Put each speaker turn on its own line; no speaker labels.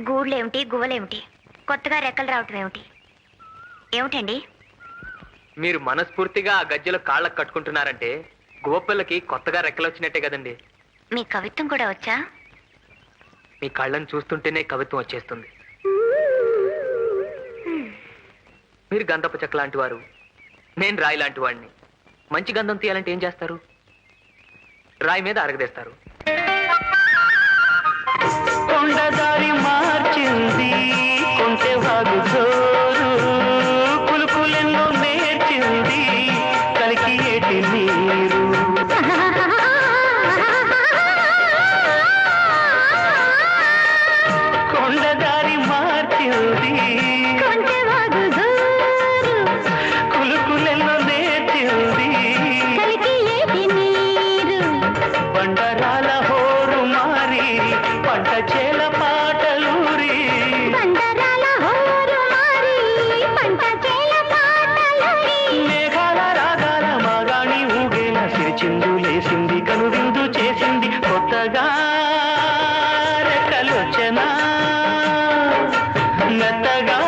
గూళ్ళేమిటి గువ్వలేమిటి, కొత్తగా రెక్కలు రావటం ఏమిటి? ఏమిటండి?
మీరు మనస్ఫూర్తిగా ఆ గజ్జెలో కాళ్ళకు కట్టుకుంటున్నారంటే గువ్వపిల్లకి కొత్తగా రెక్కలు వచ్చినట్టే కదండి.
మీ కవిత్వం కూడా వచ్చా?
మీ కళ్ళను చూస్తుంటేనే కవిత్వం వచ్చేస్తుంది. మీరు గంధపు చెక్క లాంటి వారు, నేను రాయి లాంటి వాడిని. మంచి గంధం తీయాలంటే ఏం చేస్తారు? రాయి మీద అరగదేస్తారు. కొండదారి మార్చింది కొంటె వాగు జోరు, కులుకులెన్నో నేర్చింది కలికి ఏటి నీరు. కొండదారి మార్చింది కులుకులెన్నో నేర్చింది కలికి ఏటి నీరు. బండరాల హోరు మారి పంట చేల పాటలూరి, బండరాల హోరు మారి పంట చేల పాటలూరి. మేఘాల రాగాల మాగాణి ఊగేల సిరిచిందు లేసింది, కనువిందు చేసింది కొత్తగా రెక్కలొచ్చనా మెత్తగా